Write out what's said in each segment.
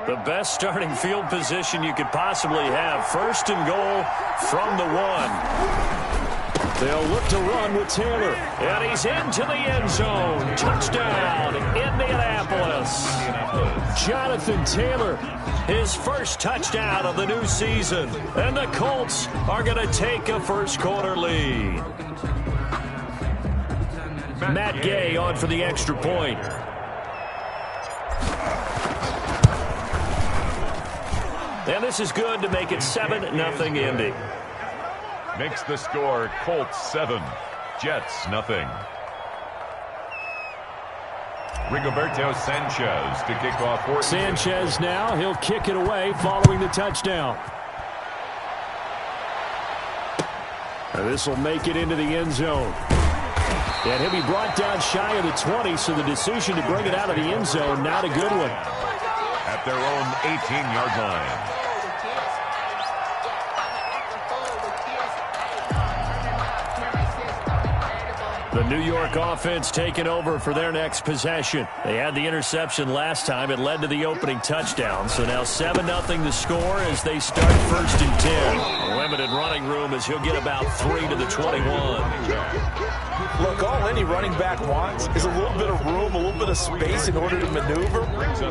The best starting field position you could possibly have. First and goal from the 1. They'll look to run with Taylor. And he's into the end zone. Touchdown, Indianapolis. Jonathan Taylor, his first touchdown of the new season. And the Colts are going to take a first quarter lead. Matt Gay on for the extra point. And this is good to make it 7-0 Indy. Makes the score Colts 7, Jets nothing. Rigoberto Sanchez to kick off. Sanchez now, he'll kick it away following the touchdown. And this will make it into the end zone. And he'll be brought down shy of the 20, so the decision to bring it out of the end zone, not a good one. At their own 18-yard line. The New York offense taking over for their next possession. They had the interception last time. It led to the opening touchdown. So now 7-0 the score as they start first and 10. A limited running room as he'll get about 3 to the 21. Look, all any running back wants is a little bit of room, a little bit of space in order to maneuver.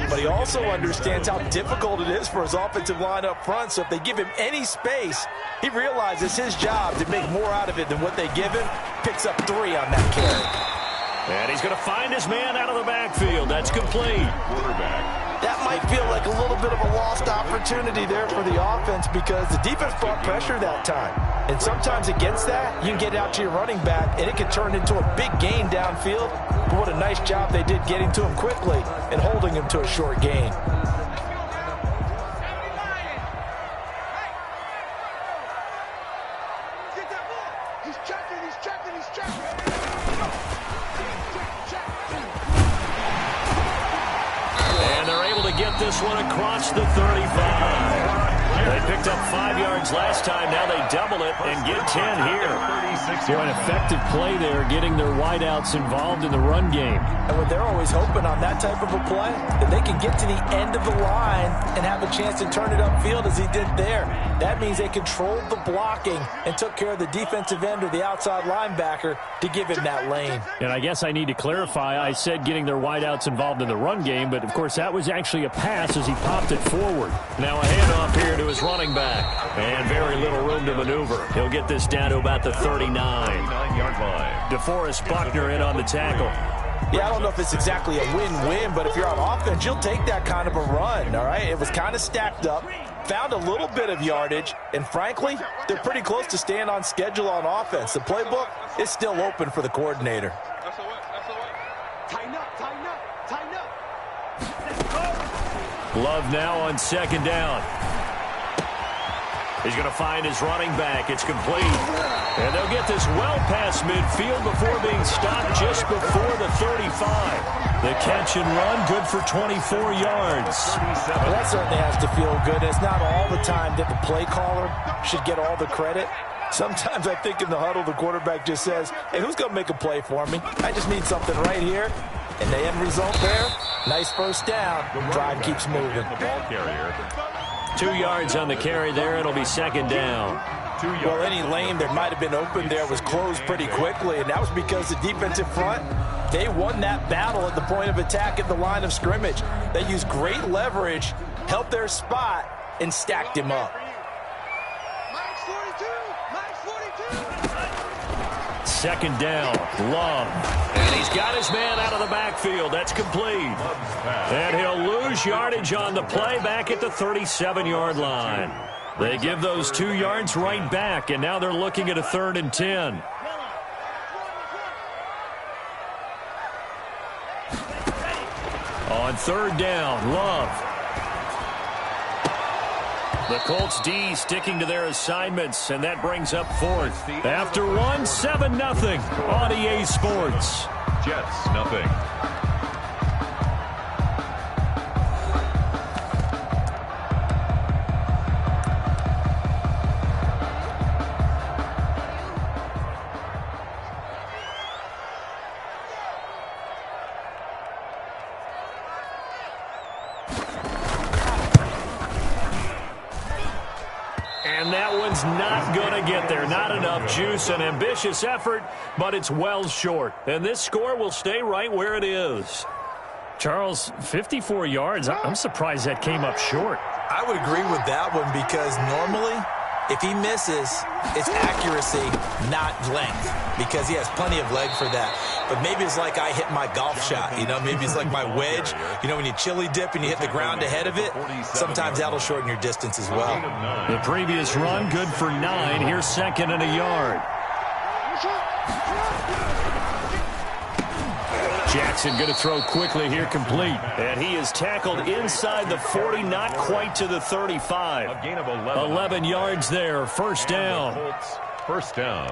But he also understands how difficult it is for his offensive line up front. So if they give him any space, he realizes his job to make more out of it than what they give him. Picks up 3 on that carry. And he's going to find his man out of the backfield. That's complete. Quarterback. That might feel like a little bit of a lost opportunity there for the offense because the defense brought pressure that time. And sometimes against that, you can get out to your running back, and it can turn into a big gain downfield. But what a nice job they did getting to him quickly and holding him to a short gain. Get this one across the 35. They picked up 5 yards last time. Now they double it and get 10 here. So an effective play there, getting their wideouts involved in the run game. And when they're always hoping on that type of a play, that they can get to the end of the line and have a chance to turn it upfield as he did there. That means they controlled the blocking and took care of the defensive end or the outside linebacker to give him that lane. And I guess I need to clarify, I said getting their wideouts involved in the run game, but of course that was actually a pass as he popped it forward. Now a handoff here to his running back. And very little room to maneuver. He'll get this down to about the 39-yard line. DeForest Buckner in on the tackle. Yeah, I don't know if it's exactly a win-win, but if you're on offense, you'll take that kind of a run, all right? It was kind of stacked up, found a little bit of yardage, and frankly, they're pretty close to staying on schedule on offense. The playbook is still open for the coordinator. Tighten up, tighten up, tighten up. Love now on second down. He's going to find his running back. It's complete. And they'll get this well past midfield before being stopped just before the 35. The catch and run, good for 24 yards. Well, that certainly has to feel good. It's not all the time that the play caller should get all the credit. Sometimes I think in the huddle, the quarterback just says, hey, who's going to make a play for me? I just need something right here. And the end result there, nice first down. Drive keeps moving. The ball carrier. 2 yards on the carry there. It'll be second down. Well, any lane that might have been open there was closed pretty quickly, and that was because the defensive front, they won that battle at the point of attack at the line of scrimmage. They used great leverage, helped their spot, and stacked him up. Max 42, Max 42. Second down, Love. And he's got his man out of the backfield. That's complete. And he'll lose yardage on the play back at the 37-yard line. They give those 2 yards right back, and now they're looking at a 3rd and 10. On third down, Love. The Colts D sticking to their assignments, and that brings up 4th. After one, 7-0 on EA Sports. Jets nothing. is not going to get there. Not enough juice. An ambitious effort, but it's well short. And this score will stay right where it is. Charles, 54 yards. I'm surprised that came up short. I would agree with that one because normally, if he misses, it's accuracy, not length, because he has plenty of leg for that. But maybe it's like I hit my golf shot, you know, maybe it's like my wedge. You know, when you chili dip and you hit the ground ahead of it, sometimes that'll shorten your distance as well. The previous run, good for 9. Here's 2nd and a yard. Jackson going to throw quickly here, complete. And he is tackled inside the 40, not quite to the 35. A gain of 11. 11 yards there, first down. First down.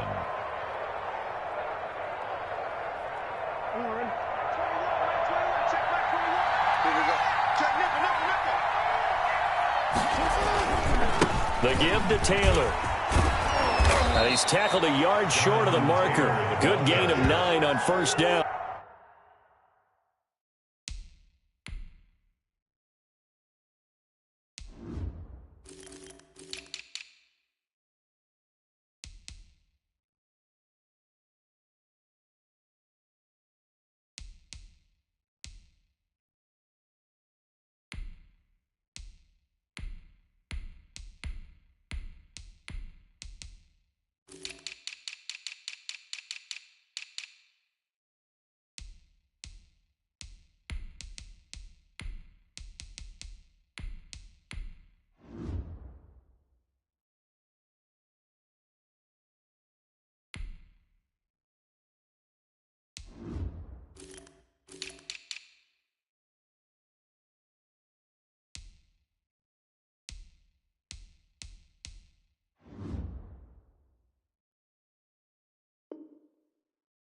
The give to Taylor. And he's tackled a yard short of the marker. Good gain of 9 on first down.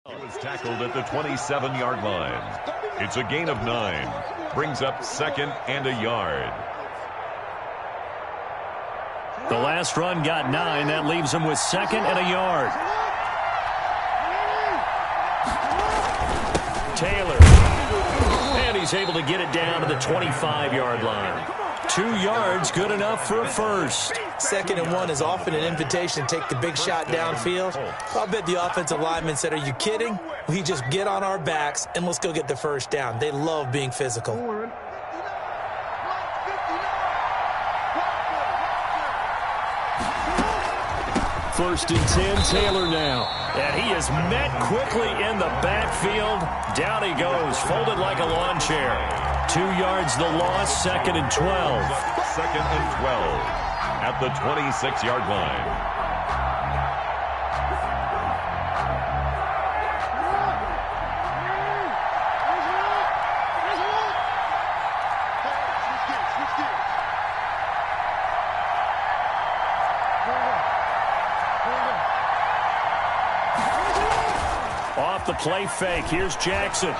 He was tackled at the 27-yard line. It's a gain of 9. Brings up 2nd and a yard. The last run got 9. That leaves him with 2nd and a yard. Taylor. And he's able to get it down to the 25-yard line. 2 yards, good enough for a first. 2nd and 1 is often an invitation to take the big shot downfield. I'll bet the offensive lineman said, are you kidding? We just get on our backs and let's go get the first down. They love being physical. First and 10, Taylor now. And he is met quickly in the backfield. Down he goes, folded like a lawn chair. 2 yards the loss, 2nd and 12. 2nd and 12 at the 26-yard line. Off the play fake, here's Jackson.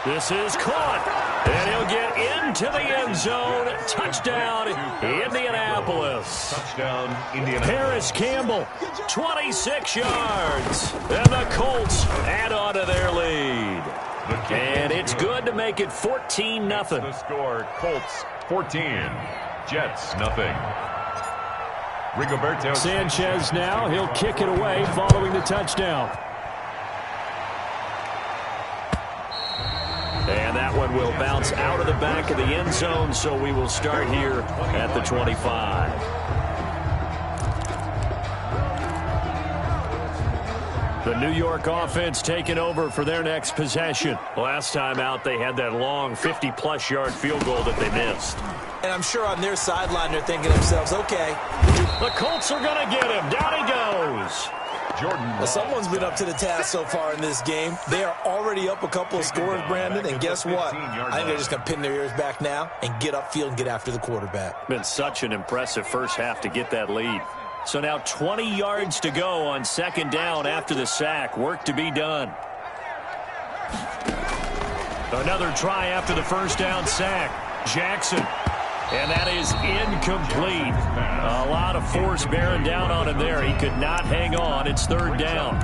This is caught, and he'll get into the end zone. Touchdown, Indianapolis. Touchdown, Indianapolis. Paris Campbell, 26 yards. And the Colts add on to their lead. And it's good to make it 14-0. The score, Colts 14, Jets nothing. Rigoberto Sanchez now, he'll kick it away following the touchdown. And that one will bounce out of the back of the end zone, so we will start here at the 25. The New York offense taking over for their next possession. Last time out, they had that long 50-plus yard field goal that they missed. And I'm sure on their sideline they're thinking to themselves, okay. The Colts are going to get him. Down he goes. Jordan. Well, someone's been up to the task so far in this game. They are already up a couple of scores, Brandon, and guess what? I think they're just going to pin their ears back now and get upfield and get after the quarterback. Been such an impressive first half to get that lead. So now 20 yards to go on 2nd down after the sack. Work to be done. Another try after the first down sack. Jackson. And that is incomplete. A lot of force bearing down on him there. He could not hang on. It's 3rd down.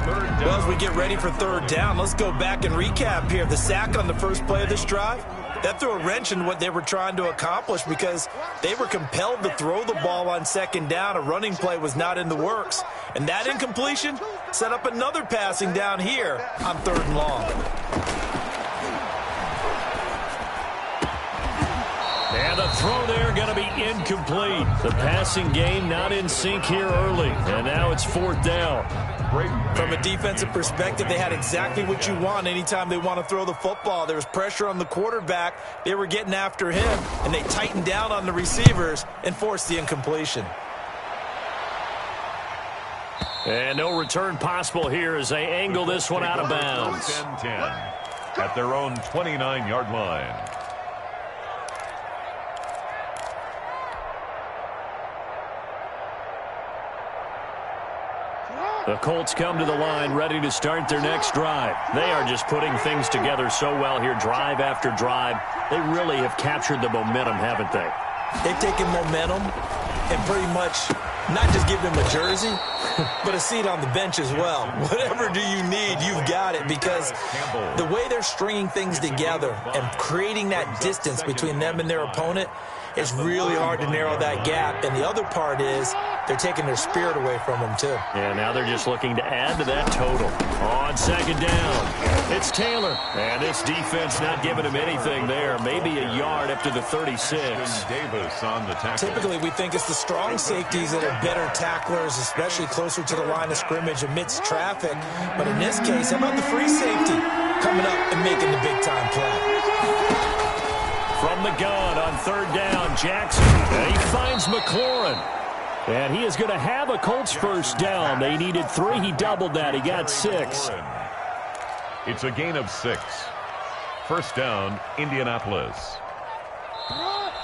Well, as we get ready for 3rd down, let's go back and recap here. The sack on the first play of this drive, That threw a wrench in what they were trying to accomplish because they were compelled to throw the ball on second down. A running play was not in the works. And that incompletion set up another passing down here on 3rd and long. And the throw there going to be incomplete. The passing game not in sync here early. And now it's 4th down. From a defensive perspective, they had exactly what you want anytime they want to throw the football. There was pressure on the quarterback. They were getting after him, and they tightened down on the receivers and forced the incompletion. And no return possible here as they angle this one out of bounds. 10-10 at their own 29-yard line. The Colts come to the line ready to start their next drive. They are just putting things together so well here, drive after drive. They really have captured the momentum, haven't they? They've taken momentum and pretty much not just give them a jersey, but a seat on the bench as well. Whatever do you need, you've got it, because the way they're stringing things together and creating that distance between them and their opponent, it's really hard to narrow that gap. And the other part is they're taking their spirit away from them, too. Yeah, now they're just looking to add to that total. On second down, it's Taylor. And this defense not giving him anything there. Maybe a yard up to the 36. Davis on the tackle. Typically, we think it's the strong safeties that are better tacklers, especially closer to the line of scrimmage amidst traffic. But in this case, how about the free safety coming up and making the big-time play? From the gun on 3rd down, Jackson. And he finds McLaurin. And he is going to have a Colts first down. They needed 3. He doubled that. He got 6. It's a gain of 6. First down, Indianapolis.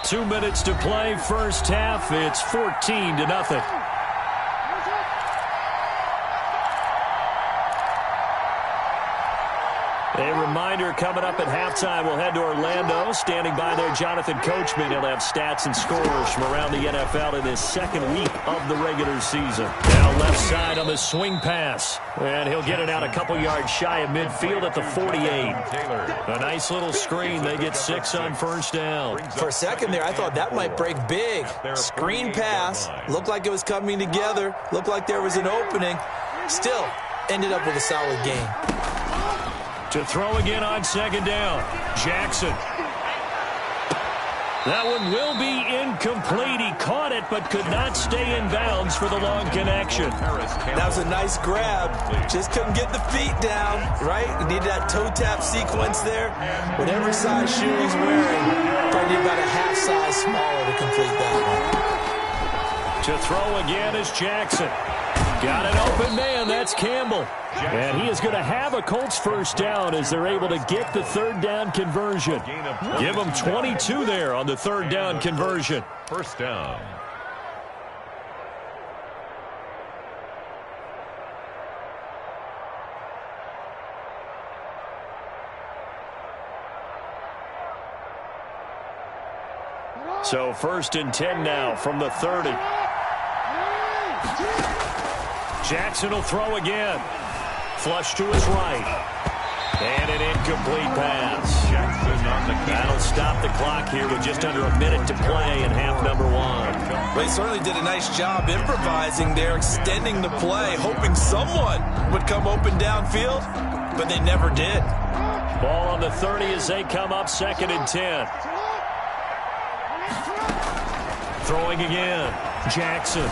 2 minutes to play, first half. It's 14-0. A reminder, coming up at halftime, we'll head to Orlando. Standing by there, Jonathan Coachman. He'll have stats and scores from around the NFL in his second week of the regular season. Now left side on the swing pass. And he'll get it out a couple yards shy of midfield at the 48. A nice little screen. They get 6 on first down. For a second there, I thought that might break big. Screen pass. Looked like it was coming together. Looked like there was an opening. Still, ended up with a solid game. To throw again on second down, Jackson. That one will be incomplete. He caught it but could not stay in bounds for the long connection. That was a nice grab. Just couldn't get the feet down, right? He needed that toe tap sequence there. Whatever size shoe he's wearing, probably about a half size smaller to complete that one. To throw again is Jackson. Got an open man. That's Campbell. And he is going to have a Colts first down as they're able to get the 3rd down conversion. Give them 22 there on the 3rd down conversion. First down. So 1st and 10 now from the 30. Jackson will throw again. Flush to his right. And an incomplete pass. Jackson on the That'll stop the clock here with just under a minute to play in half number 1. Well, he certainly did a nice job improvising there, extending the play, hoping someone would come open downfield, but they never did. Ball on the 30 as they come up 2nd and 10. Throwing again. Jackson.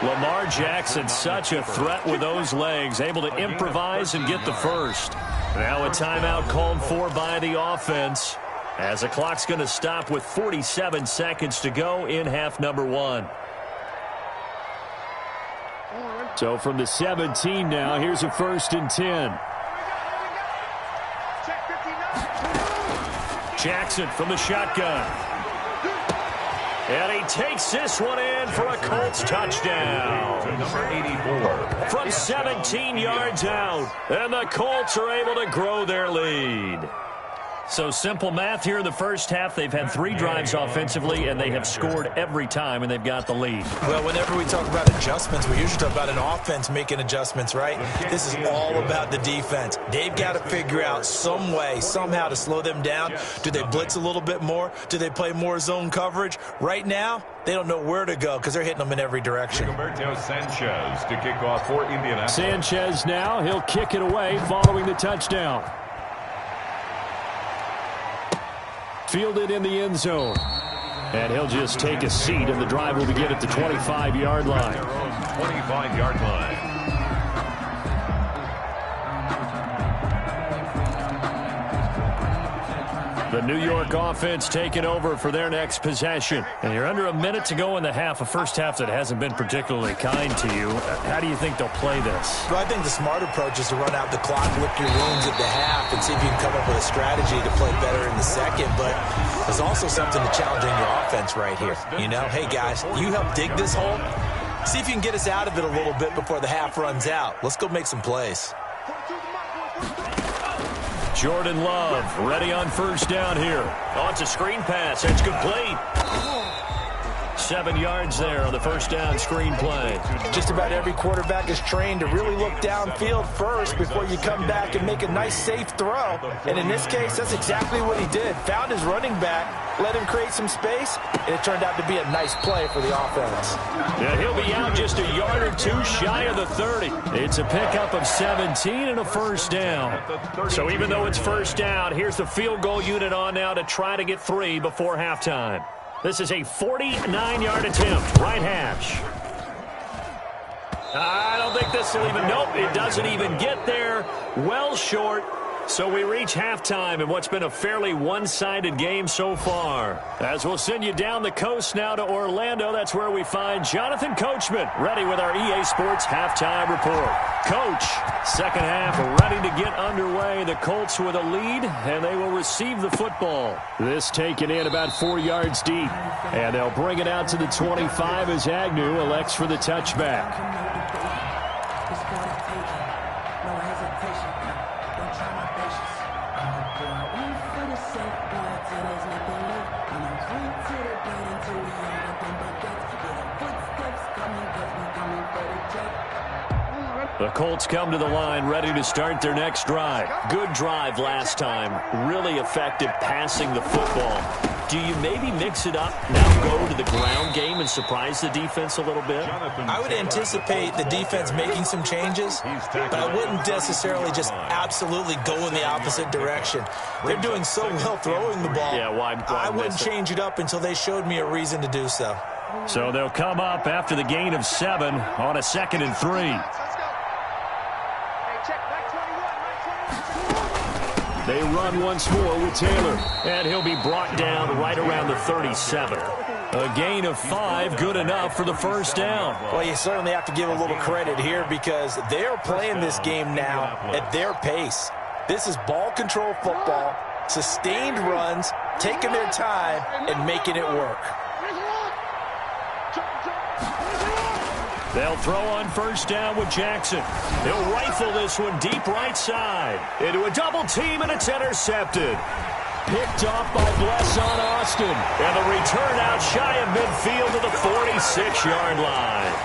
Lamar Jackson, such a threat with those legs, able to improvise and get the first. Now a timeout called for by the offense as the clock's going to stop with 47 seconds to go in half number 1. So from the 17 now, here's a 1st and 10. Jackson from the shotgun. And he takes this one in for a Colts touchdown. Number 84. From 17 yards out. And the Colts are able to grow their lead. So simple math here in the first half. They've had 3 drives offensively, and they have scored every time, and they've got the lead. Well, whenever we talk about adjustments, we usually talk about an offense making adjustments, right? This is all about the defense. They've got to figure out some way, somehow to slow them down. Do they blitz a little bit more? Do they play more zone coverage? Right now, they don't know where to go because they're hitting them in every direction. Sanchez to kick off for Indianapolis. Sanchez now, he'll kick it away following the touchdown. Fielded in the end zone. And he'll just take a seat, and the drive will begin at the 25-yard line. 25-yard line. The New York offense taking over for their next possession. And you're under a minute to go in the half, a first half that hasn't been particularly kind to you. How do you think they'll play this? Well, I think the smart approach is to run out the clock, lick your wounds at the half, and see if you can come up with a strategy to play better in the second. But there's also something to challenging your offense right here. You know, hey, guys, you help dig this hole. See if you can get us out of it a little bit before the half runs out. Let's go make some plays. Jordan Love ready on first down here. Oh, it's a screen pass. It's complete. 7 yards there on the first down screen play. Just about every quarterback is trained to really look downfield first before you come back and make a nice, safe throw. And in this case, that's exactly what he did. Found his running back, let him create some space, and it turned out to be a nice play for the offense. Yeah, he'll be out just a yard or 2 shy of the 30. It's a pickup of 17 and a first down. So even though it's first down, here's the field goal unit on now to try to get 3 before halftime. This is a 49-yard attempt, right hash. I don't think this will even, nope, it doesn't even get there. Well short. So we reach halftime in what's been a fairly one-sided game so far. As we'll send you down the coast now to Orlando, that's where we find Jonathan Coachman ready with our EA Sports halftime report. Coach, second half ready to get underway. The Colts with a lead, and they will receive the football. This taken in about 4 yards deep. And they'll bring it out to the 25 as Agnew elects for the touchback. The Colts come to the line ready to start their next drive. Good drive last time. Really effective passing the football. Do you maybe mix it up, now go to the ground game and surprise the defense a little bit? I would anticipate the defense making some changes, but I wouldn't necessarily just absolutely go in the opposite direction. They're doing so well throwing the ball. Yeah, why I wouldn't change it up until they showed me a reason to do so. So they'll come up after the gain of 7 on a 2nd and 3. They run once more with Taylor, and he'll be brought down right around the 37. A gain of 5, good enough for the first down. Well, you certainly have to give a little credit here because they're playing this game now at their pace. This is ball control football, sustained runs, taking their time, and making it work. They'll throw on first down with Jackson. He'll rifle this one deep right side. Into a double team, and it's intercepted. Picked off by Bless on Austin. And the return out shy of midfield to the 46-yard line.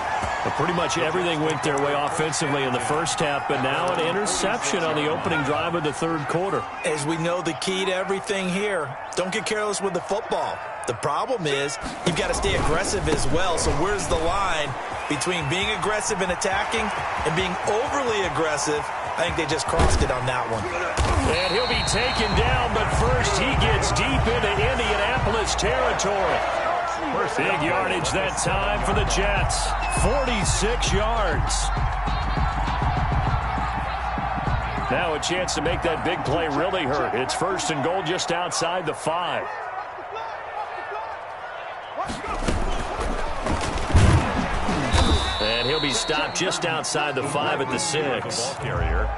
But pretty much everything went their way offensively in the first half, but now an interception on the opening drive of the third quarter. As we know, the key to everything here, don't get careless with the football. The problem is you've got to stay aggressive as well. So where's the line between being aggressive and attacking and being overly aggressive? I think they just crossed it on that one. And he'll be taken down, but first he gets deep into Indianapolis territory. Big yardage that time for the Jets. 46 yards. Now a chance to make that big play really hurt. It's first and goal just outside the 5. And he'll be stopped just outside the 5 at the 6.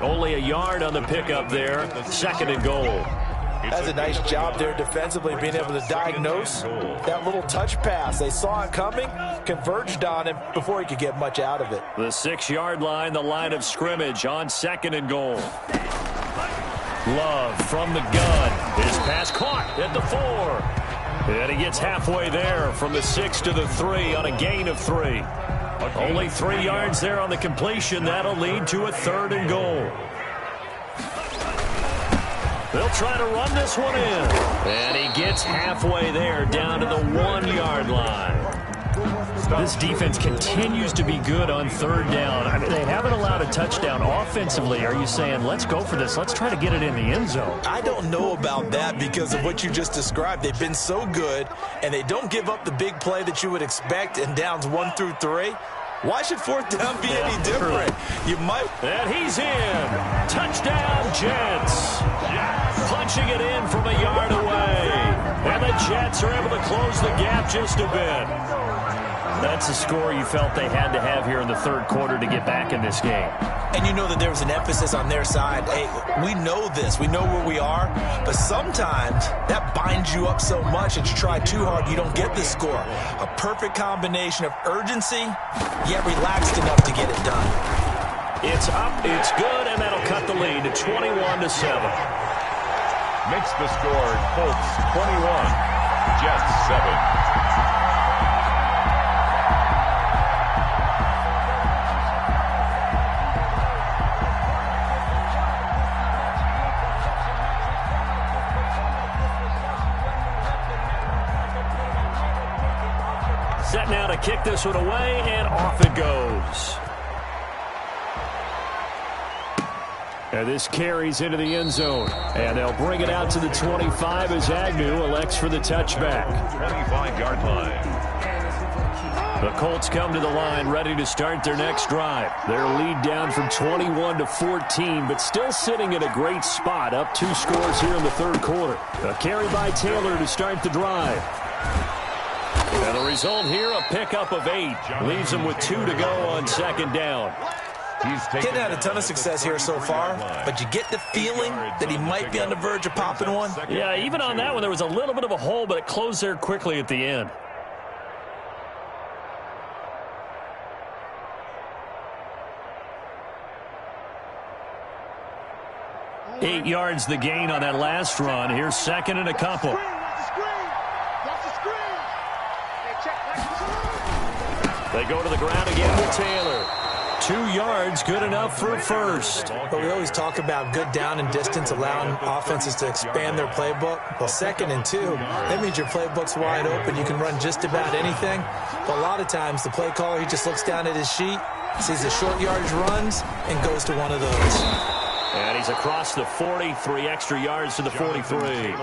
Only a yard on the pickup there. 2nd and goal. That's a nice job there defensively, being able to diagnose that little touch pass. They saw it coming, converged on him before he could get much out of it. The 6-yard line, the line of scrimmage on 2nd and goal. Love from the gun. His pass caught at the 4. And he gets halfway there from the 6 to the 3 on a gain of 3. Only 3 yards there on the completion. That'll lead to a 3rd and goal. They'll try to run this one in. And he gets halfway there down to the 1-yard line. This defense continues to be good on 3rd down. I mean, they haven't allowed a touchdown offensively. Are you saying, let's go for this? Let's try to get it in the end zone. I don't know about that because of what you just described. They've been so good, and they don't give up the big play that you would expect in downs 1 through 3. Why should 4th down be any different? You might. And he's in. Touchdown, Jets. Punching it in from a yard away. And the Jets are able to close the gap just a bit. That's a score you felt they had to have here in the 3rd quarter to get back in this game. And you know that there was an emphasis on their side. Hey, we know this. We know where we are. But sometimes that binds you up so much that you try too hard, you don't get the score. A perfect combination of urgency, yet relaxed enough to get it done. It's up, it's good, and that'll cut the lead to 21-7. Makes the score Colts 21, Jets 7. Set now to kick this one away, and off it goes. And this carries into the end zone. And they'll bring it out to the 25 as Agnew elects for the touchback. 25-yard line. The Colts come to the line ready to start their next drive. Their lead down from 21 to 14, but still sitting in a great spot, up 2 scores here in the 3rd quarter. A carry by Taylor to start the drive. And the result here, a pickup of 8. Leaves them with 2 to go on 2nd down. He's had a ton of success here so far, but you get the feeling that he might be on the verge of popping one. Yeah, even on that one, there was a little bit of a hole, but it closed there quickly at the end. Eight yards the gain on that last run. Here's 2nd and a couple. They go to the ground again with Taylor. 2 yards, good enough for a 1st. But we always talk about good down and distance, allowing offenses to expand their playbook. Well, 2nd and 2, that means your playbook's wide open. You can run just about anything. But a lot of times, the play caller, he just looks down at his sheet, sees the short yardage runs, and goes to one of those. And he's across the 40, 3 extra yards to the 43.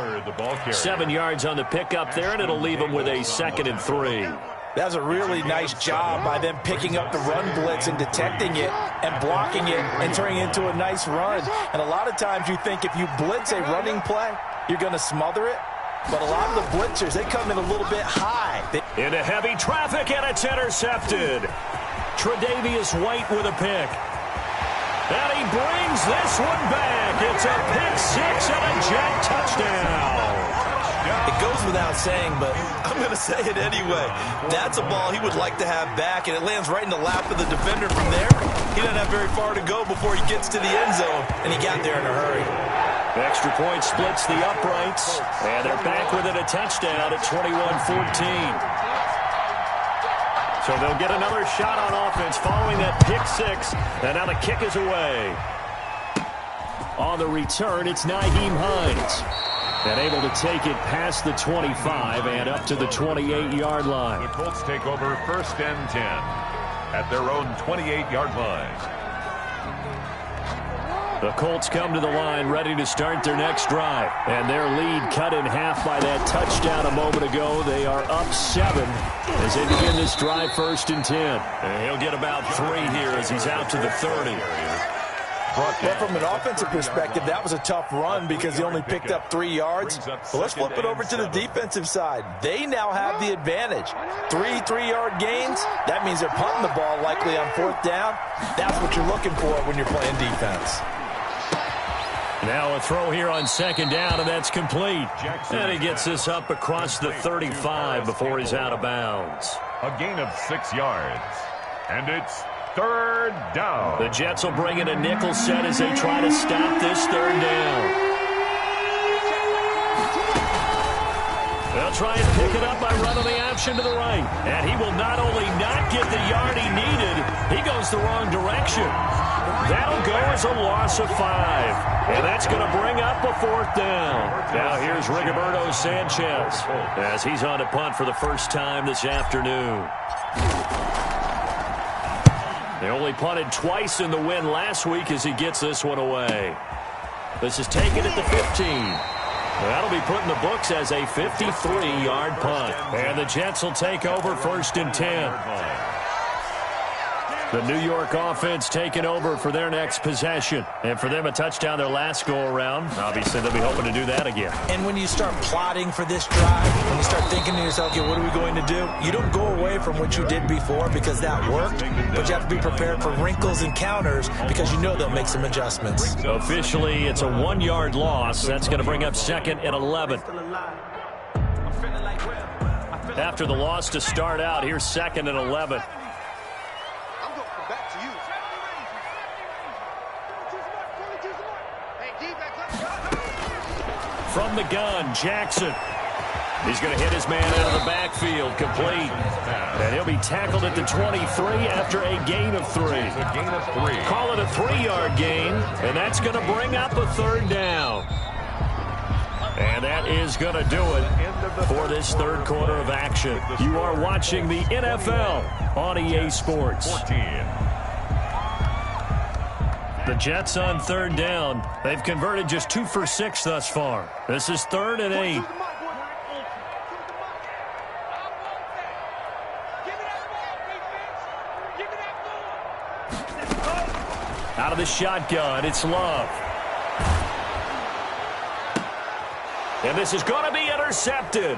7 yards on the pickup there, and it'll leave him with a 2nd and 3. That was a really nice job by them picking up the run blitz and detecting it and blocking it and turning it into a nice run. And a lot of times you think if you blitz a running play, you're going to smother it. But a lot of the blitzers, they come in a little bit high. Into heavy traffic, and it's intercepted. Tre'Davious White with a pick. And he brings this one back. It's a pick 6 and a Jet touchdown. It goes without saying, but I'm going to say it anyway. That's a ball he would like to have back, and it lands right in the lap of the defender from there. He doesn't have very far to go before he gets to the end zone, and he got there in a hurry. Extra point splits the uprights, and they're back within a touchdown at 21-14. So they'll get another shot on offense following that pick 6, and now the kick is away. On the return, it's Nyheim Hines. And able to take it past the 25 and up to the 28-yard line. The Colts take over 1st and 10 at their own 28-yard line. The Colts come to the line ready to start their next drive. And their lead cut in half by that touchdown a moment ago. They are up 7 as they begin this drive 1st and 10. And he'll get about 3 here as he's out to the 30. But from an offensive perspective, that was a tough run because he only picked up 3 yards. But let's flip it over to the defensive side. They now have the advantage. 3 3-yard gains, that means they're punting the ball likely on 4th down. That's what you're looking for when you're playing defense. Now a throw here on 2nd down, and that's complete. And he gets this up across the 35 before he's out of bounds. A gain of 6 yards. And it's 3rd down. The Jets will bring in a nickel set as they try to stop this 3rd down. try and pick it up by running the option to the right. And he will not only not get the yard he needed, he goes the wrong direction. That'll go as a loss of 5. And that's going to bring up a 4th down. Now here's Rigoberto Sanchez as he's on to punt for the first time this afternoon. They only punted twice in the win last week as he gets this one away. This is taken at the 15. That'll be put in the books as a 53-yard punt. And the Jets will take over 1st and 10. The New York offense taking over for their next possession. And for them, a touchdown their last go-around. Obviously, they'll be hoping to do that again. And when you start plotting for this drive, when you start thinking to yourself, okay, what are we going to do? You don't go away from what you did before because that worked, but you have to be prepared for wrinkles and counters because you know they'll make some adjustments. Officially, it's a 1-yard loss. That's going to bring up 2nd and 11. After the loss to start out, here's 2nd and 11. Back to you. From the gun, Jackson. He's going to hit his man out of the backfield, complete. And he'll be tackled at the 23 after a gain of 3. Call it a 3-yard gain, and that's going to bring up a 3rd down. And that is going to do it for this 3rd quarter of action. You are watching the NFL on EA Sports. The Jets on 3rd down. They've converted just 2 for 6 thus far. This is 3rd and 8. Out of the shotgun, it's Love. And this is going to be intercepted.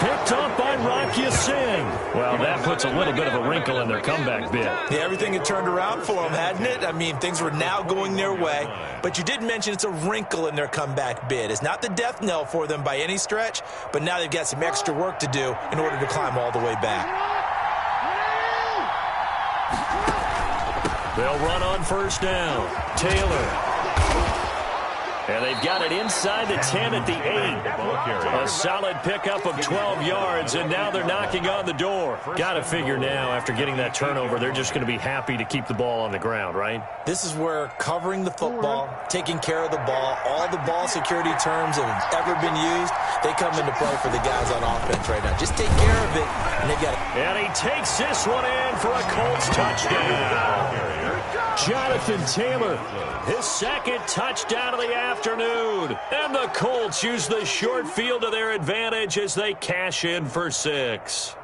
Picked up by Rocky Singh. Well, that puts a little bit of a wrinkle in their comeback bid. Yeah, everything had turned around for them, hadn't it? I mean, things were now going their way. But you did mention it's a wrinkle in their comeback bid. It's not the death knell for them by any stretch, but now they've got some extra work to do in order to climb all the way back. They'll run on 1st down. Taylor. And they've got it inside the 10 at the 8. A solid pickup of 12 yards, and now they're knocking on the door. Got to figure now, after getting that turnover, they're just going to be happy to keep the ball on the ground, right? This is where covering the football, taking care of the ball, all the ball security terms that have ever been used, they come into play for the guys on offense right now. Just take care of it, and they've got it. And he takes this one in for a Colts touchdown. Jonathan Taylor, his 2nd touchdown of the afternoon. And the Colts use the short field to their advantage as they cash in for 6.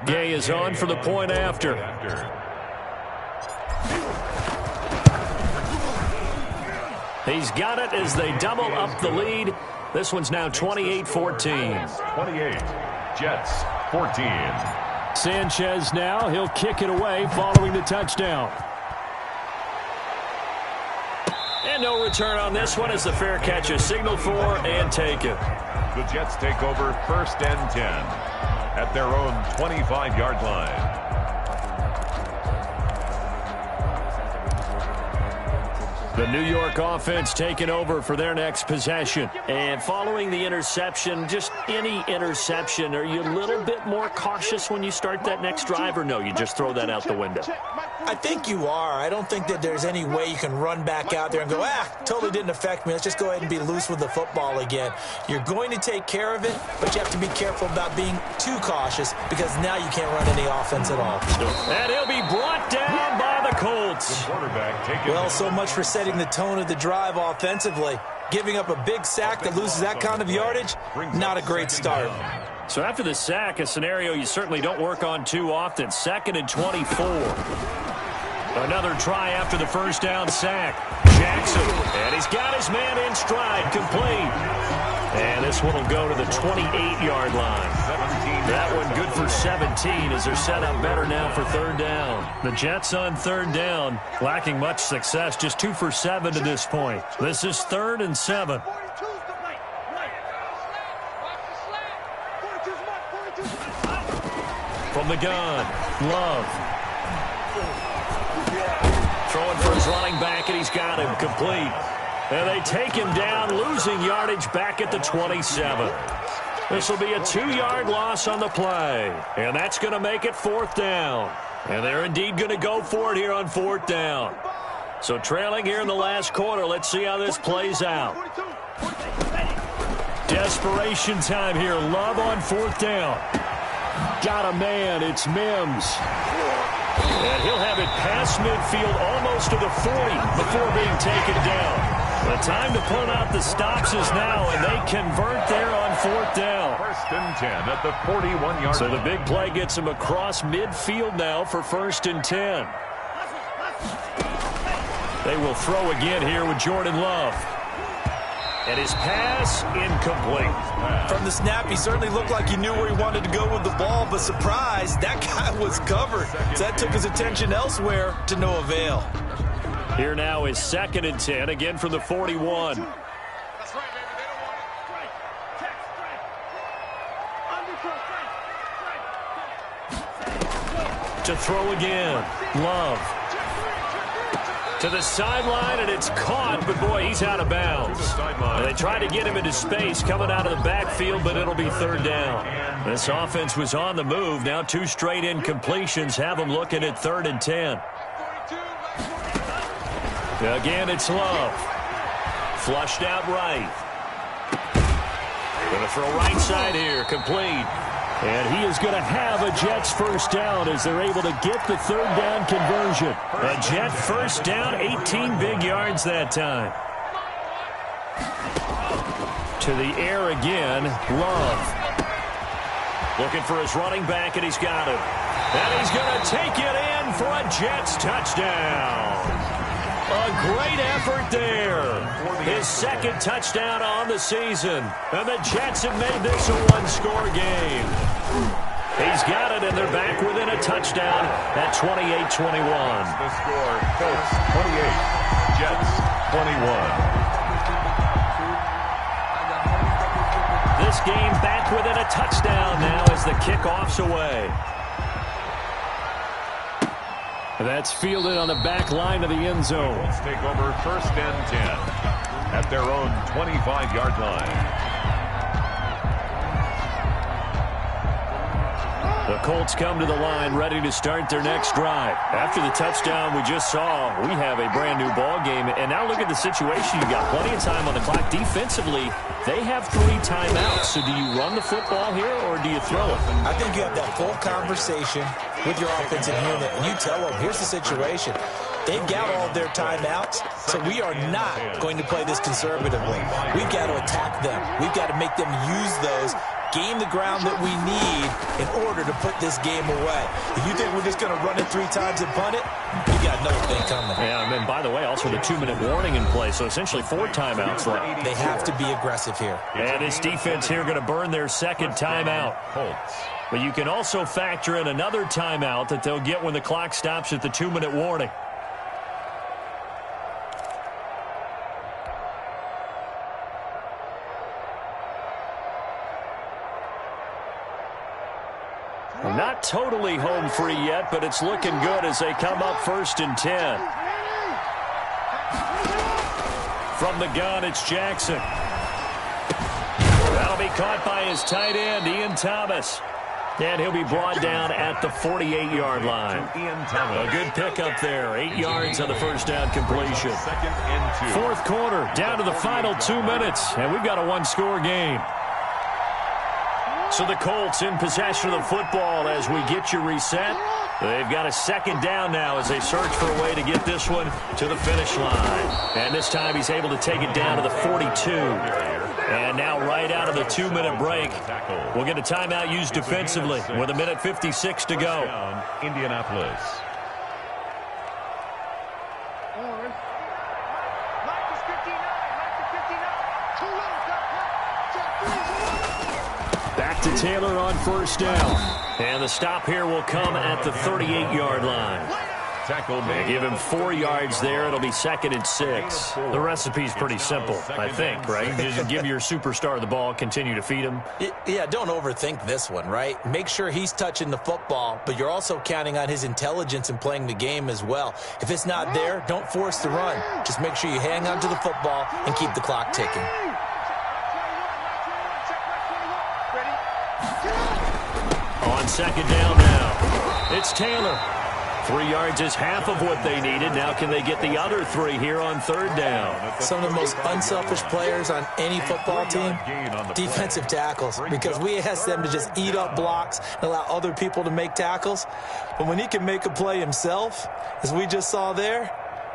Gay is on for the point after. He's got it as they double up the lead. This one's now 28-14. 28, Jets, 14. Sanchez now, he'll kick it away following the touchdown. And no return on this one as the fair catch is signaled for and taken. The Jets take over 1st and 10 at their own 25-yard line. The New York offense taking over for their next possession. And following the interception, just any interception, are you a little bit more cautious when you start that next drive, or no, you just throw that out the window? I think you are. I don't think that there's any way you can run back out there and go, totally didn't affect me. Let's just go ahead and be loose with the football again. You're going to take care of it, but you have to be careful about being too cautious because now you can't run any offense at all. And he'll be brought down by the Colts. Well, so much for setting the tone of the drive offensively. Giving up a big sack that loses that kind of yardage, not a great start. So after the sack, a scenario you certainly don't work on too often. 2nd and 24. Another try after the 1st down sack. Jackson, and he's got his man in stride, complete. And this one will go to the 28-yard line. That one good for 17 as they're set up better now for 3rd down. The Jets on 3rd down, lacking much success, just 2 for 7 to this point. This is 3rd and 7. From the gun, Love. Throwing for his running back, and he's got him complete. And they take him down, losing yardage back at the 27. This will be a 2-yard loss on the play. And that's going to make it 4th down. And they're indeed going to go for it here on 4th down. So trailing here in the last quarter. Let's see how this plays out. Desperation time here. Love on 4th down. Got a man. It's Mims. And he'll have it past midfield almost to the 40 before being taken down. The time to pull out the stops is now, and they convert there on 4th down. 1st and 10 at the 41-yard. So the big play gets him across midfield now for 1st and 10. They will throw again here with Jordan Love. And his pass incomplete. From the snap, he certainly looked like he knew where he wanted to go with the ball, but surprise, that guy was covered. So that took his attention elsewhere to no avail. Here now is 2nd and 10, again from the 41. To throw again, Love. To the sideline, and it's caught, but boy, he's out of bounds. And they tried to get him into space coming out of the backfield, but it'll be 3rd down. This offense was on the move. Now 2 straight incompletions have them looking at 3rd and 10. Again, it's Love. Flushed out right. Going to throw right side here, complete. And he is going to have a Jets 1st down as they're able to get the 3rd down conversion. A Jet 1st down, 18 big yards that time. To the air again, Love. Looking for his running back, and he's got him. And he's going to take it in for a Jets touchdown. A great effort there. His 2nd touchdown on the season. And the Jets have made this a 1-score game. He's got it, and they're back within a touchdown at 28-21. The score, Colts 28, Jets 21. This game back within a touchdown now as the kickoff's away. That's fielded on the back line of the end zone. Let's take over 1st and 10 at their own 25-yard line. The Colts come to the line ready to start their next drive. After the touchdown we just saw, we have a brand new ball game. And now look at the situation. You got plenty of time on the clock. Defensively, they have 3 timeouts. So do you run the football here or do you throw it? I think you have that full conversation with your offensive unit, and you tell them, here's the situation. They've got all of their timeouts, so we are not going to play this conservatively. We've got to attack them. We've got to make them use those, gain the ground that we need in order to put this game away. If you think we're just going to run it 3 times and punt it, you got another thing coming. Yeah, and then, by the way, also the 2-minute warning in play, so essentially 4 timeouts left. They have to be aggressive here. And this defense here going to burn their 2nd timeout. Colts. But you can also factor in another timeout that they'll get when the clock stops at the 2-minute warning. Not totally home free yet, but it's looking good as they come up 1st and 10. From the gun, it's Jackson. That'll be caught by his tight end, Ian Thomas. And he'll be brought down at the 48-yard line. A good pickup there. 8 yards on the 1st down completion. 2nd and 2. 4th quarter, down to the final 2 minutes, and we've got a 1-score game. So the Colts in possession of the football as we get you reset. They've got a 2nd down now as they search for a way to get this one to the finish line. And this time he's able to take it down to the 42. And now right out of the 2-minute break, we'll get a timeout used defensively with 1:56 to go. Indianapolis. Back to Taylor on 1st down. And the stop here will come at the 38-yard line. tackle made. Give him 4 yards there. It'll be 2nd and 6. The recipe's pretty simple, I think, right? Just give your superstar the ball, continue to feed him. Yeah, don't overthink this one, right? Make sure he's touching the football, but you're also counting on his intelligence in playing the game as well. If it's not there, don't force the run. Just make sure you hang on to the football and keep the clock ticking. On 2nd down now, it's Taylor. 3 yards is half of what they needed. Now can they get the other 3 here on 3rd down? Some of the most unselfish players on any football team, defensive tackles, because we ask them to just eat up blocks and allow other people to make tackles. But when he can make a play himself, as we just saw there,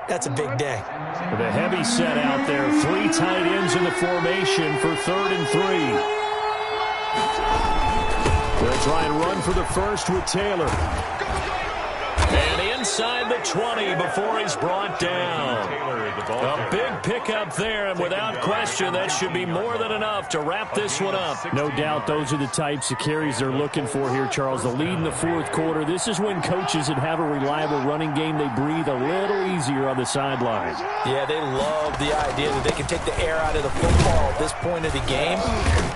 that's a big day. With a heavy set out there, 3 tight ends in the formation for 3rd and 3. They'll try and run for the first with Taylor. And inside the 20 before he's brought down. A big pickup there, and without question, that should be more than enough to wrap this one up. No doubt those are the types of carries they're looking for here, Charles. The lead in the 4th quarter. This is when coaches that have a reliable running game, they breathe a little easier on the sideline. Yeah, they love the idea that they can take the air out of the football at this point of the game.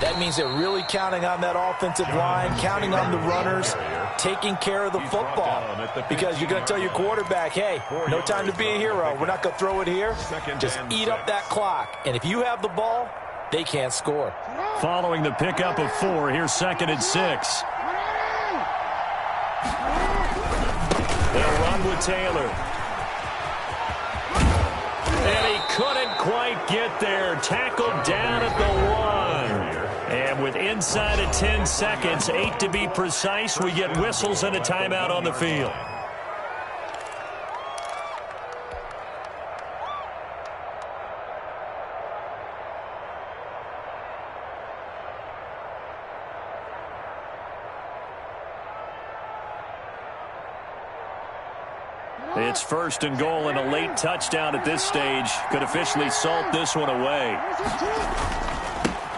That means they're really counting on that offensive line, counting on the runners, taking care of the football. Because you're going to tell your quarterback, hey, no time to be a hero. We're not going to throw it here. Just eat up that clock. And if you have the ball, they can't score. Following the pickup of 4, here's 2nd and 6. They'll run with Taylor. And he couldn't quite get there. Tackled down at the 1. And with inside of 10 seconds, 8 to be precise, we get whistles and a timeout on the field. It's 1st and goal, and a late touchdown at this stage could officially salt this one away.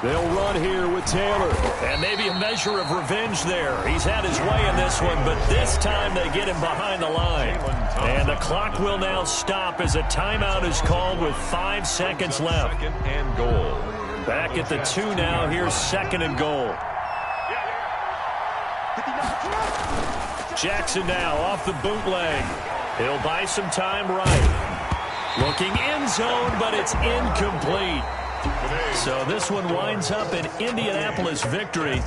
They'll run here with Taylor. And maybe a measure of revenge there. He's had his way in this one, but this time they get him behind the line. And the clock will now stop as a timeout is called with 5 seconds left. 2nd and goal. Back at the 2 now. Here's 2nd and goal. Jackson now off the bootleg. He'll buy some time right. Looking end zone, but it's incomplete. So this one winds up an Indianapolis victory.